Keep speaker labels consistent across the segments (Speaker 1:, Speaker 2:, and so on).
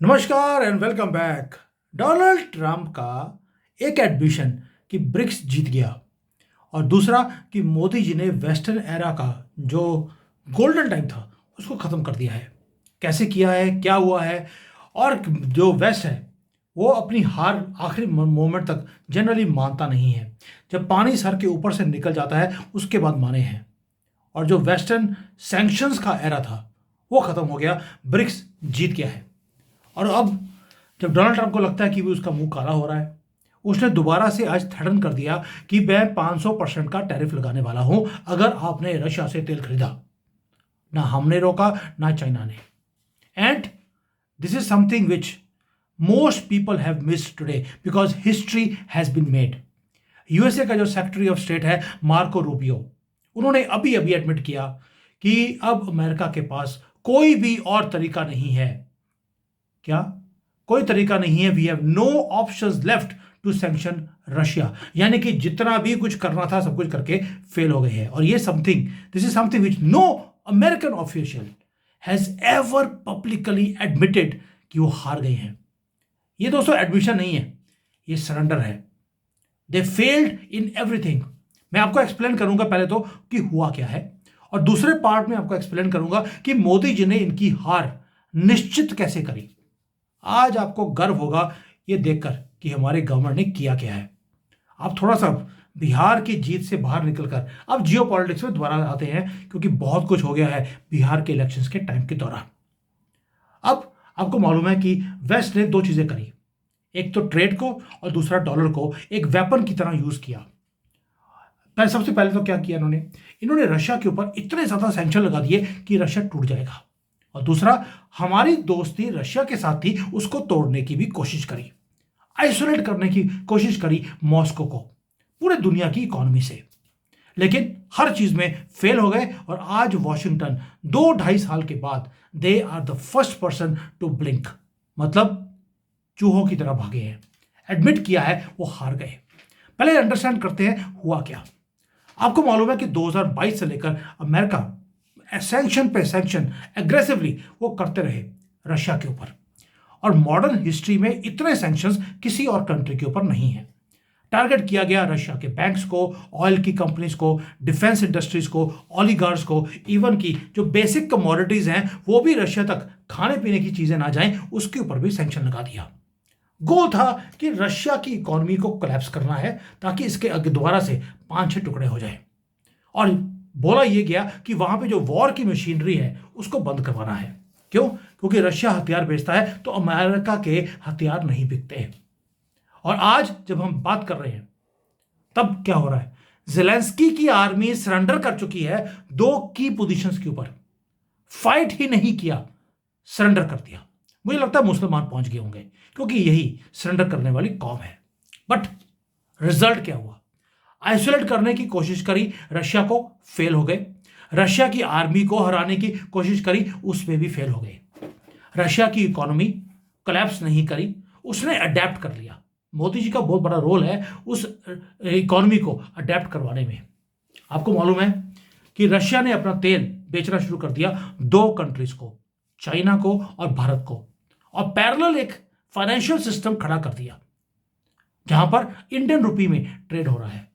Speaker 1: नमस्कार and welcome back. Donald Trump का एक एडमिशन कि ब्रिक्स जीत गया और दूसरा कि मोदी जी ने वेस्टर्न एरा का जो गोल्डन टाइम था उसको ख़त्म कर दिया है। कैसे किया है, क्या हुआ है, और जो वेस्ट है वो अपनी हार आखिरी मोमेंट तक जनरली मानता नहीं है। जब पानी सर के ऊपर से निकल जाता है उसके बाद माने हैं। और जो वेस्टर्न सैंक्शंस का एरा था वो ख़त्म हो गया, ब्रिक्स जीत गया है। और अब जब डोनाल्ड ट्रंप को लगता है कि भी उसका मुंह काला हो रहा है, उसने दोबारा से आज थ्रेटन कर दिया कि मैं 500% का टैरिफ लगाने वाला हूं अगर आपने रशिया से तेल खरीदा। ना हमने रोका ना चाइना ने। And this is something which most people have missed today because history has been made. USA का जो सेक्रेटरी ऑफ स्टेट है मार्को रूबियो, उन्होंने अभी अभी एडमिट किया कि अब अमेरिका के पास कोई भी और तरीका नहीं है। क्या? कोई तरीका नहीं है। We have no options left to sanction Russia. यानी कि जितना भी कुछ करना था सब कुछ करके फेल हो गए हैं। और ये something, this is something which no American official has ever publicly admitted कि वो हार गए हैं। ये दोस्तों एडमिशन नहीं है, ये सरेंडर है। They failed in everything. मैं आपको एक्सप्लेन करूंगा पहले तो कि हुआ क्या है, और दूसरे पार्ट में आपको एक्सप्लेन करूंगा कि मोदी जी ने इनकी हार निश्चित कैसे करी। आज आपको गर्व होगा ये देखकर कि हमारे गवर्नमेंट ने किया क्या है। आप थोड़ा सा बिहार की जीत से बाहर निकलकर अब जियो पॉलिटिक्स में दोबारा आते हैं, क्योंकि बहुत कुछ हो गया है बिहार के इलेक्शंस के टाइम के दौरान। अब आपको मालूम है कि वेस्ट ने दो चीजें करी, एक तो ट्रेड को और दूसरा डॉलर को एक वेपन की तरह यूज किया। सबसे पहले तो क्या किया इन्होंने रशिया के ऊपर इतने ज्यादा सैंक्शन लगा दिए कि रशिया टूट जाएगा। और दूसरा, हमारी दोस्ती रशिया के साथ थी उसको तोड़ने की भी कोशिश करी, आइसोलेट करने की कोशिश करी मॉस्को को पूरे दुनिया की इकोनॉमी से। लेकिन हर चीज में फेल हो गए और आज वॉशिंगटन 2-2.5 साल के बाद they are the first person to blink, मतलब चूहों की तरह भागे हैं। एडमिट किया है वो हार गए। पहले अंडरस्टैंड करते हैं हुआ क्या। आपको मालूम है कि 2022 से लेकर अमेरिका सैंक्शन पे सैंक्शन एग्रेसिवली वो करते रहे रशिया के ऊपर। और मॉडर्न हिस्ट्री में इतने सैंक्शंस किसी और कंट्री के ऊपर नहीं है। टारगेट किया गया रशिया के बैंक्स को, ऑयल की कंपनीज को, डिफेंस इंडस्ट्रीज को, ऑलिगार्स को, इवन की जो बेसिक कमोडिटीज हैं वो भी रशिया तक खाने पीने की चीजें ना जाएं उसके ऊपर भी सैंक्शन लगा दिया। गोल था कि रशिया की इकोनॉमी को कोलैप्स करना है ताकि इसके दोबारा से 5-6 टुकड़े हो जाए। और बोला यह गया कि वहां पे जो वॉर की मशीनरी है उसको बंद करवाना है। क्यों? क्योंकि रशिया हथियार बेचता है तो अमेरिका के हथियार नहीं बिकते। और आज जब हम बात कर रहे हैं तब क्या हो रहा है, जेलेंस्की की आर्मी सरेंडर कर चुकी है 2 की पोजीशंस के ऊपर। फाइट ही नहीं किया, सरेंडर कर दिया। मुझे लगता है मुसलमान पहुंच गए होंगे क्योंकि यही सरेंडर करने वाली कौम है। बट रिजल्ट क्या हुआ? आइसोलेट करने की कोशिश करी रशिया को, फेल हो गए। रशिया की आर्मी को हराने की कोशिश करी, उसमें भी फेल हो गए। रशिया की इकोनॉमी कोलैप्स नहीं करी, उसने अडेप्ट कर लिया। मोदी जी का बहुत बड़ा रोल है उस इकोनॉमी को अडेप्ट करवाने में। आपको मालूम है कि रशिया ने अपना तेल बेचना शुरू कर दिया 2 कंट्रीज को, चाइना को और भारत को, और पैरेलल एक फाइनेंशियल सिस्टम खड़ा कर दिया जहां पर इंडियन रुपी में ट्रेड हो रहा है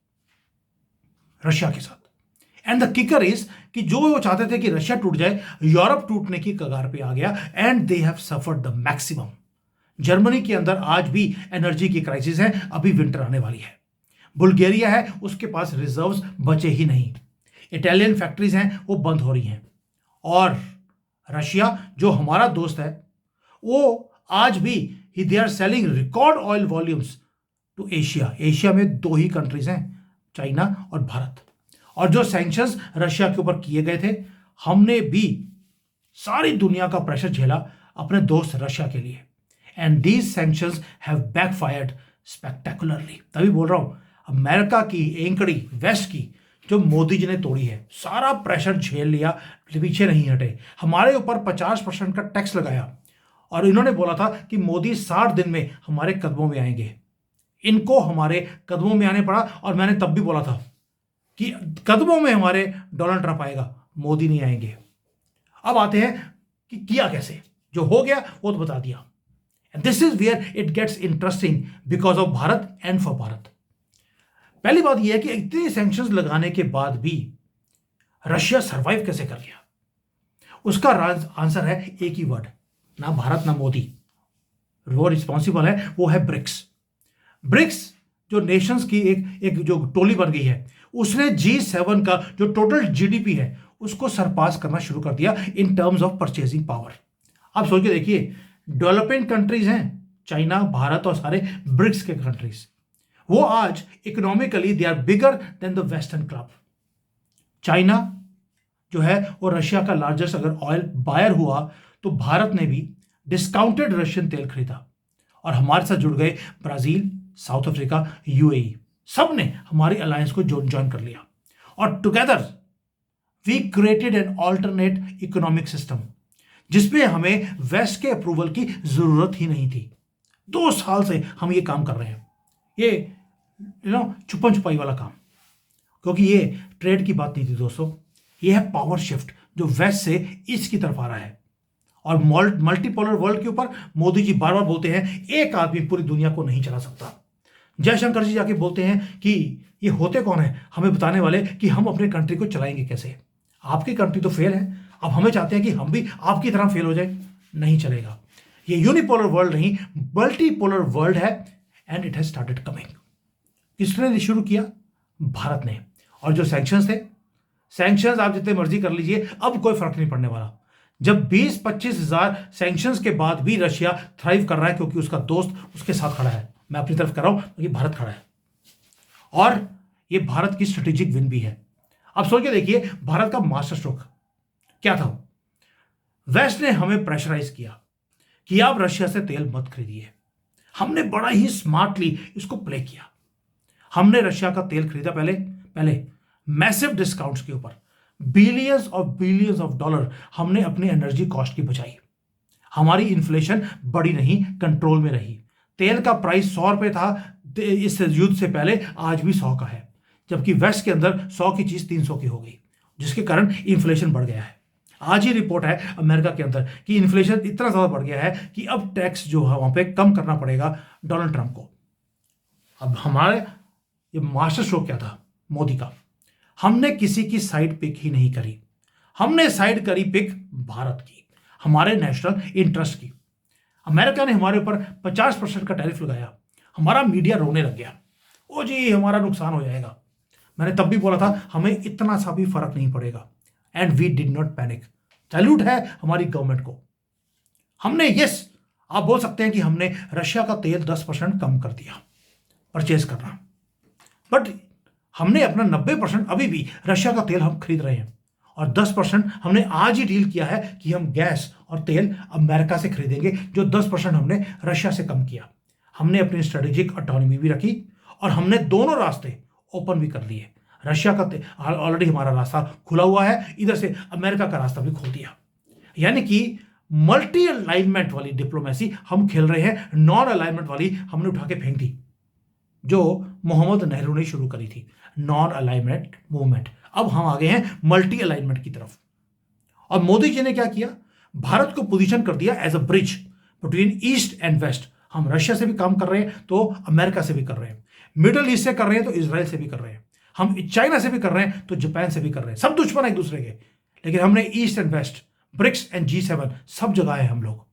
Speaker 1: रशिया के साथ। एंड द किकर इज कि जो वो चाहते थे कि रशिया टूट जाए, यूरोप टूटने की कगार पे आ गया and they have suffered the maximum. Germany के अंदर आज भी एनर्जी की क्राइसिस है, अभी विंटर आने वाली है। बुल्गारिया है, उसके पास रिजर्व्स बचे ही नहीं। इटालियन फैक्ट्रीज हैं वो बंद हो रही हैं। और रशिया जो हमारा दोस्त है वो आज भी they are selling record oil volumes to Asia. Asia में 2 ही कंट्रीज हैं, चाइना और भारत। और जो सैंक्शंस रशिया के ऊपर किए गए थे, हमने भी सारी दुनिया का प्रेशर झेला अपने दोस्त रशिया के लिए। And these sanctions have backfired spectacularly. तभी बोल रहा हूं अमेरिका की एंकड़ी वेस्ट की जो मोदी जी ने तोड़ी है, सारा प्रेशर झेल लिया, पीछे नहीं हटे। हमारे ऊपर 50% का टैक्स लगाया और इन्होंने बोला था कि मोदी 60 दिन में हमारे कदमों में आएंगे। इनको हमारे कदमों में आने पड़ा। और मैंने तब भी बोला था कि कदमों में हमारे डोनाल्ड ट्रंप आएगा, मोदी नहीं आएंगे। अब आते हैं कि किया कैसे। जो हो गया वो तो बता दिया। This is where it gets interesting because of Bharat and for Bharat. पहली बात यह है कि इतने सैंक्शंस लगाने के बाद भी रशिया सरवाइव कैसे कर गया? उसका आंसर है एक ही वर्ड, ना भारत ना मोदी। वो रिस्पॉन्सिबल है, वो है ब्रिक्स। ब्रिक्स जो नेशंस की एक जो टोली बन गई है, उसने G7 का जो टोटल जीडीपी है उसको सरपास करना शुरू कर दिया in terms of purchasing power. आप सोच के देखिए, डेवलपिंग कंट्रीज हैं चाइना, भारत और सारे ब्रिक्स के कंट्रीज, वो आज economically they are bigger than the western club. China जो है वो रशिया का लार्जेस्ट अगर ऑयल बायर हुआ तो भारत ने भी डिस्काउंटेड रशियन तेल खरीदा, और हमारे साथ जुड़ गए ब्राजील, साउथ अफ्रीका, यूएई, सब ने हमारी अलायंस को ज्वाइन कर लिया, और together we created an alternate economic system जिसमें हमें वेस्ट के अप्रूवल की जरूरत ही नहीं थी। 2 साल से हम ये काम कर रहे हैं, ये छुपन छुपाई वाला काम, क्योंकि ये ट्रेड की बात नहीं थी दोस्तों, ये है पावर शिफ्ट जो वेस्ट से ईस्ट की तरफ आ रहा है। और मल्टीपोलर वर्ल्ड के ऊपर मोदी जी बार बार बोलते हैं एक आदमी पूरी दुनिया को नहीं चला सकता। जयशंकर जी जाके बोलते हैं कि ये होते कौन है हमें बताने वाले कि हम अपने कंट्री को चलाएंगे कैसे। आपकी कंट्री तो फेल है, अब हमें चाहते हैं कि हम भी आपकी तरह फेल हो जाए, नहीं चलेगा। ये यूनिपोलर वर्ल्ड नहीं, मल्टीपोलर वर्ल्ड है, and it has started coming. किसने शुरू किया? भारत ने। और जो सैंक्शंस थे, सैंक्शंस आप जितने मर्जी कर लीजिए, अब कोई फर्क नहीं पड़ने वाला। जब 20-25 हजार सैंक्शंस के बाद भी रशिया थ्राइव कर रहा है क्योंकि उसका दोस्त उसके साथ खड़ा है, मैं अपनी तरफ कर रहा हूं क्योंकि भारत खड़ा है, और ये भारत की स्ट्रेटेजिक विन भी है। अब सोच के देखिए, भारत का मास्टर स्ट्रोक क्या था? वेस्ट ने हमें प्रेशराइज किया कि आप रशिया से तेल मत खरीदिए। हमने बड़ा ही स्मार्टली इसको प्ले किया। हमने रशिया का तेल खरीदा पहले मैसिव डिस्काउंट्स के ऊपर, बिलियंस ऑफ डॉलर हमने अपनी एनर्जी कॉस्ट की बचाई। हमारी इन्फ्लेशन बड़ी नहीं, कंट्रोल में रही। तेल का प्राइस 100 रुपए था इस युद्ध से पहले, आज भी 100 का है, जबकि वेस्ट के अंदर 100 की चीज 300 की हो गई, जिसके कारण इन्फ्लेशन बढ़ गया है। आज ही रिपोर्ट है अमेरिका के अंदर कि इन्फ्लेशन इतना ज्यादा बढ़ गया है कि अब टैक्स जो है वहां पे कम करना पड़ेगा डोनाल्ड ट्रंप को। अब हमारे ये मास्टर स्ट्रोक क्या था मोदी का? हमने किसी की साइड पिक ही नहीं करी, हमने साइड करी पिक भारत की, हमारे नेशनल इंटरेस्ट की। अमेरिका ने हमारे ऊपर 50% का टैरिफ लगाया, हमारा मीडिया रोने लग गया, ओ जी हमारा नुकसान हो जाएगा। मैंने तब भी बोला था हमें इतना सा भी फर्क नहीं पड़ेगा, and we did not panic. Salute है हमारी गवर्नमेंट को। हमने आप बोल सकते हैं कि हमने रशिया का तेल 10% कम कर दिया परचेज करना, बट हमने अपना 90% अभी भी रशिया का तेल हम खरीद रहे हैं, और 10% हमने आज ही डील किया है कि हम गैस और तेल अमेरिका से खरीदेंगे, जो 10% हमने रशिया से कम किया। हमने अपनी स्ट्रेटेजिक ऑटोनॉमी भी रखी, और हमने दोनों रास्ते ओपन भी कर लिए। रशिया का ऑलरेडी हमारा रास्ता खुला हुआ है, इधर से अमेरिका का रास्ता भी खोल दिया। यानी कि मल्टी अलाइनमेंट वाली डिप्लोमेसी हम खेल रहे हैं, नॉन अलाइनमेंट वाली हमने उठा के फेंक दी, जो मोहम्मद नेहरू ने शुरू करी थी, नॉन अलाइनमेंट मूवमेंट। अब हम आ गए हैं मल्टी अलाइनमेंट की तरफ। और मोदी जी ने क्या किया? भारत को पोजीशन कर दिया as a bridge between east and west. हम रशिया से भी काम कर रहे हैं तो अमेरिका से भी कर रहे हैं, मिडिल ईस्ट से कर रहे हैं तो इजराइल से भी कर रहे हैं, हम चाइना से भी कर रहे हैं तो जापान से भी कर रहे हैं। सब दुश्मन एक दूसरे के, लेकिन हमने east and west, BRICS and G7 सब जगह है हम लोग।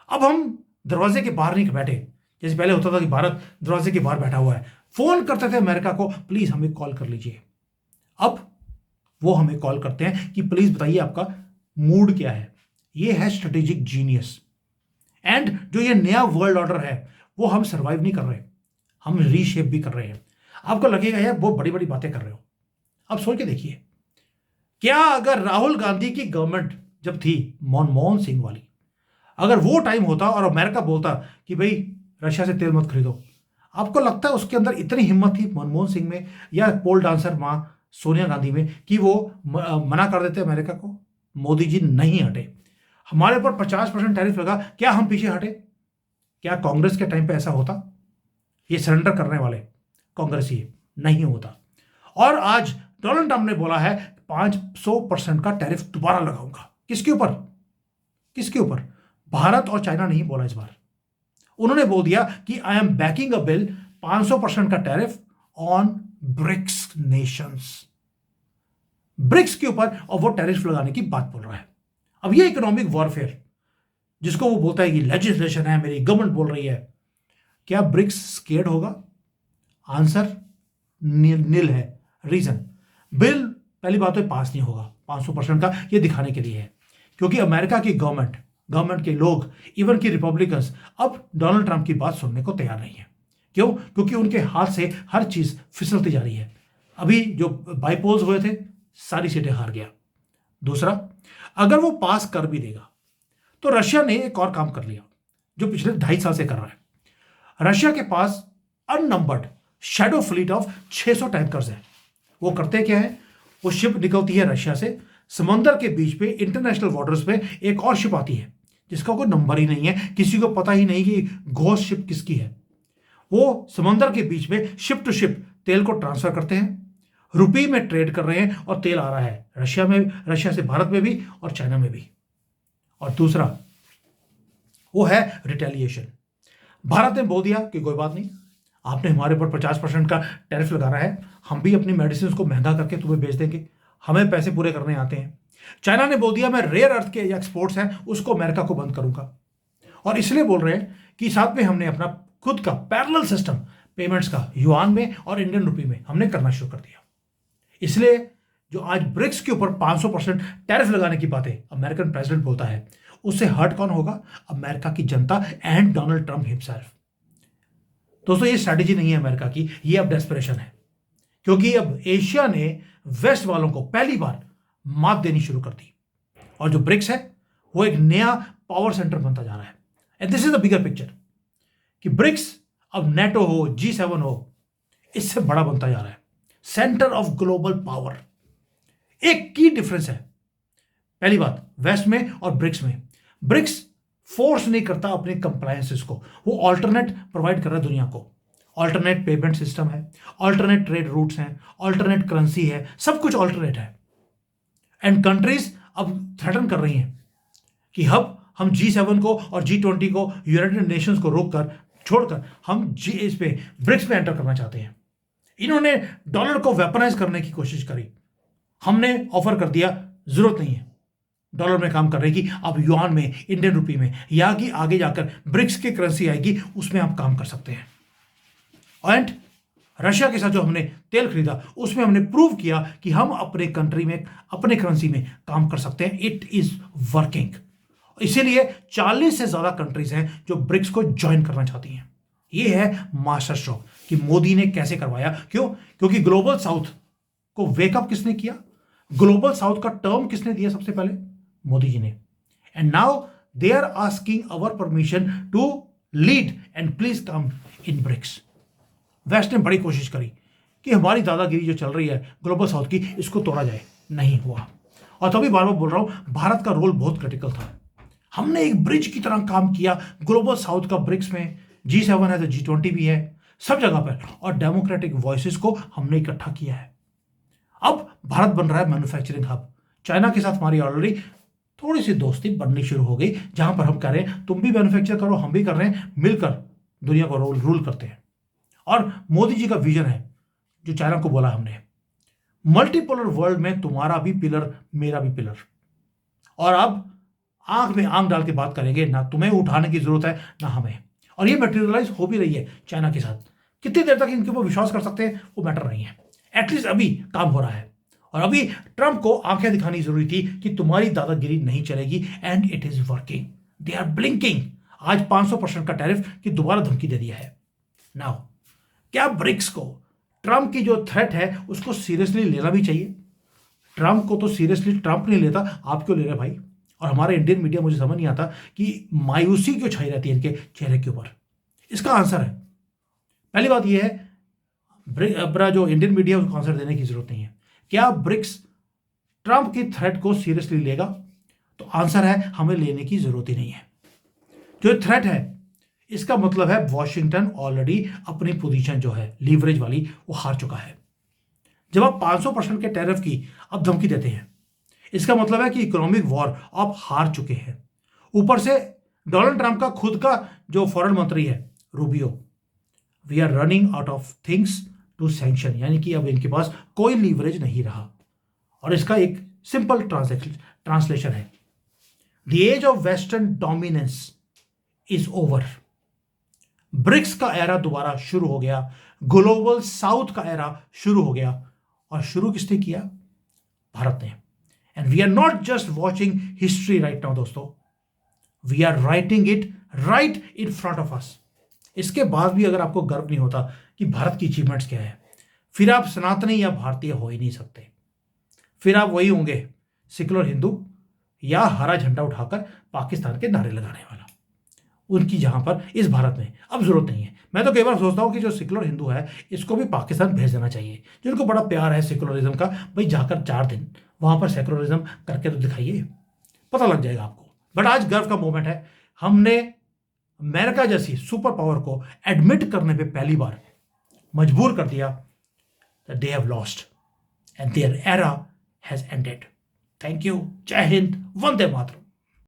Speaker 1: अब हम दरवाजे के बाहर नहीं बैठे, जैसे पहले होता था कि भारत दरवाजे के बाहर बैठा हुआ है, फोन करते थे अमेरिका को, प्लीज हमें कॉल कर लीजिए। अब वो हमें कॉल करते हैं कि प्लीज बताइए आपका मूड क्या है। ये है स्ट्रेटेजिक जीनियस। एंड जो ये नया वर्ल्ड ऑर्डर है वो हम सर्वाइव नहीं कर रहे, हम रीशेप भी कर रहे हैं। आपको लगेगा यार वो बड़ी बड़ी बातें कर रहे हो, अब सोच के देखिए, क्या अगर राहुल गांधी की गवर्नमेंट जब थी मनमोहन सिंह वाली, अगर वो टाइम होता और अमेरिका बोलता कि भाई रशिया से तेल मत खरीदो, आपको लगता है उसके अंदर इतनी हिम्मत थी मनमोहन सिंह में या पोल डांसर मां सोनिया गांधी में कि वो मना कर देते अमेरिका को? मोदी जी नहीं हटे, हमारे ऊपर 50% टैरिफ लगा, क्या हम पीछे हटे? क्या कांग्रेस के टाइम पे ऐसा होता? ये सरेंडर करने वाले कांग्रेस ही नहीं होता। और आज डोनाल्ड ट्रंप ने बोला है 500% का टैरिफ दोबारा लगाऊंगा। किसके ऊपर? किसके ऊपर? भारत और चाइना नहीं बोला इस बार, उन्होंने बोल दिया कि I am backing a bill 500% का tariff on BRICS nations, BRICS के ऊपर, और वो टैरिफ लगाने की बात बोल रहा है। अब ये इकोनॉमिक वॉरफेयर जिसको वो बोलता है कि लेजिस्लेशन है, मेरी गवर्नमेंट बोल रही है, क्या ब्रिक्स स्केर्ड होगा? आंसर नील है। रीजन, बिल पहली बात तो पास नहीं होगा 500% का, ये दिखाने के लिए है क्योंकि अमेरिका की गवर्नमेंट के लोग, इवन की रिपब्लिकन्स, अब डोनाल्ड ट्रंप की बात सुनने को तैयार नहीं है। क्यों? क्योंकि उनके हाथ से हर चीज फिसलती जा रही है। अभी जो बाइपोल्स हुए थे, सारी सीटें हार गया। दूसरा, अगर वो पास कर भी देगा तो रशिया ने एक और काम कर लिया जो पिछले 2.5 साल से कर रहा है। रशिया के पास unnumbered shadow fleet of 600 tankers है। वो करते क्या है, वो शिप निकलती है रशिया से, समंदर के बीच पे इंटरनेशनल वाटर्स पे एक और शिप आती है जिसका कोई नंबर ही नहीं है, किसी को पता ही नहीं कि घोस्ट शिप किसकी है। वो समंदर के बीच में शिप टू शिप तेल को ट्रांसफर करते हैं, रुपये में ट्रेड कर रहे हैं, और तेल आ रहा है रशिया से भारत में भी और चाइना में भी। और दूसरा वो है रिटेलिएशन। भारत ने बोल दिया कि कोई बात नहीं, आपने हमारे ऊपर 50% का टैरिफ लगाना है, हम भी अपनी मेडिसिन को महंगा करके तुम्हें बेच देंगे, हमें पैसे पूरे करने आते हैं। चाइना ने बोल दिया मैं रेयर अर्थ के एक्सपोर्ट्स हैं उसको अमेरिका को बंद करूंगा, और इसलिए बोल रहे हैं कि साथ में हमने अपना खुद का पैरेलल सिस्टम पेमेंट्स का युआन में और इंडियन रुपी में हमने करना शुरू कर दिया। इसलिए जो आज ब्रिक्स के ऊपर 500% टैरिफ लगाने की बातें अमेरिकन प्रेसिडेंट बोलता है, उससे हर्ट कौन होगा? अमेरिका की जनता एंड डोनाल्ड ट्रंप हिमसेल्फ। दोस्तों, ये स्ट्रैटेजी नहीं है अमेरिका की, ये अब डेस्परेशन है, क्योंकि अब एशिया ने वेस्ट वालों को पहली बार मात देनी शुरू कर दी, और जो ब्रिक्स है वो एक नया पावर सेंटर बनता जा रहा है। And this is the bigger picture कि ब्रिक्स अब नेटो हो, G7 हो, इससे बड़ा बनता जा रहा है, सेंटर ऑफ ग्लोबल पावर। एक की डिफरेंस है, पहली बात वेस्ट में और ब्रिक्स में, ब्रिक्स फोर्स नहीं करता अपने कंप्लायंसेस को, वो ऑल्टरनेट प्रोवाइड कर रहा है दुनिया को। ऑल्टरनेट पेमेंट सिस्टम है, ऑल्टरनेट ट्रेड रूट्स हैं, ऑल्टरनेट करेंसी है, सब कुछ ऑल्टरनेट है। एंड कंट्रीज अब थ्रेटन कर रही हैं कि अब हम G7 को और G20 को, यूनाइटेड नेशंस को रोककर छोड़कर हम इस पे ब्रिक्स में एंटर करना चाहते हैं। इन्होंने डॉलर को वेपनाइज करने की कोशिश करी, हमने ऑफर कर दिया जरूरत नहीं है डॉलर में काम करने की, आप युआन में, इंडियन रुपी में, या कि आगे जाकर ब्रिक्स की करेंसी आएगी उसमें आप काम कर सकते हैं। एंड रशिया के साथ जो हमने तेल खरीदा उसमें हमने प्रूव किया कि हम अपने कंट्री में, अपने करेंसी में काम कर सकते हैं। It is working. इसीलिए 40 से ज्यादा कंट्रीज हैं जो ब्रिक्स को ज्वाइन करना चाहती हैं। ये है मास्टर स्ट्रोक कि मोदी ने कैसे करवाया। क्यों? क्योंकि ग्लोबल साउथ को वेकअप किसने किया? ग्लोबल साउथ का टर्म किसने दिया? सबसे पहले मोदी जी ने। And now they are asking our permission to lead and please come in BRICS. West ने बड़ी कोशिश करी कि हमारी दादागिरी जो चल रही है ग्लोबल साउथ की, इसको तोड़ा जाए, नहीं हुआ। और तभी बार बार बोल रहा हूं, भारत का रोल बहुत क्रिटिकल था। हमने एक ब्रिज की तरह काम किया ग्लोबल साउथ का, ब्रिक्स में G7 है तो G20 भी है, सब जगह पर, और डेमोक्रेटिक वॉइसेस को हमने इकट्ठा किया है। अब भारत बन रहा है मैन्युफैक्चरिंग हब। चाइना के साथ हमारी ऑलरेडी थोड़ी सी दोस्ती बननी शुरू हो गई, जहां पर हम कह रहे हैं तुम भी मैन्युफैक्चर करो, हम भी कर रहे हैं, मिलकर दुनिया को रूल करते हैं। और मोदी जी का विजन है जो चाइना को बोला हमने, मल्टीपोलर वर्ल्ड में तुम्हारा भी पिलर, मेरा भी पिलर, और अब आंख में आंख डाल के बात करेंगे, ना तुम्हें उठाने की जरूरत है ना हमें। और ये मटेरियलाइज हो भी रही है चाइना के साथ। कितनी देर तक इनके ऊपर विश्वास कर सकते हैं वो मैटर नहीं है, एटलीस्ट अभी काम हो रहा है। और अभी ट्रंप को आंखें दिखानी जरूरी थी कि तुम्हारी दादागिरी नहीं चलेगी, and it is working, they are blinking. आज 500% का टैरिफ की दोबारा धमकी दे दिया है। नाउ क्या ब्रिक्स को ट्रंप की जो थ्रेट है उसको सीरियसली लेना भी चाहिए? ट्रंप को तो सीरियसली ट्रंप नहीं लेता, आप क्यों ले रहे भाई? और हमारा इंडियन मीडिया, मुझे समझ नहीं आता कि मायूसी क्यों छाई रहती है इनके चेहरे के ऊपर। इसका आंसर है, पहली बात यह है, अपना जो इंडियन मीडिया उसको आंसर देने की जरूरत नहीं है। क्या ब्रिक्स ट्रंप की थ्रेट को सीरियसली लेगा? तो आंसर है, हमें लेने की जरूरत ही नहीं है। जो थ्रेट है इसका मतलब है वॉशिंगटन ऑलरेडी अपनी पोजीशन जो है लीवरेज वाली वो हार चुका है। जब आप 500% के टैरिफ की अब धमकी देते हैं, इसका मतलब है कि इकोनॉमिक वॉर आप हार चुके हैं। ऊपर से डोनाल्ड ट्रंप का खुद का जो फॉरेन मंत्री है Rubio, we are running out of things to sanction, यानी कि अब इनके पास कोई लीवरेज नहीं रहा। और इसका एक सिंपल ट्रांसलेशन है, the age of western dominance is over. BRICS का एरा दोबारा शुरू हो गया, ग्लोबल साउथ का एरा शुरू हो गया। और शुरू किसने किया? भारत ने। And we are not just watching history right now दोस्तों, we are writing it right in front of us. इसके बाद भी अगर आपको गर्व नहीं होता कि भारत की अचीवमेंट्स क्या है, फिर आप सनातनी या भारतीय हो ही नहीं सकते। फिर आप वही होंगे सेकुलर हिंदू या हरा झंडा उठाकर पाकिस्तान के नारे लगाने वाला। उनकी जहां पर इस भारत में अब जरूरत नहीं है। मैं तो कई बार सोचता हूं कि जो सेकुलर हिंदू है इसको भी पाकिस्तान भेज देना चाहिए। जिनको बड़ा प्यार है सेकुलरिज्म का, भाई जाकर 4 दिन वहां पर सेकुलरिज्म करके तो दिखाइए, पता लग जाएगा आपको। बट आज गर्व का मोमेंट है, हमने अमेरिका जैसी सुपर पावर को एडमिट करने पे पहली बार मजबूर कर दिया that they have lost and their era has ended. Thank you. Jai Hind. Vande Mataram.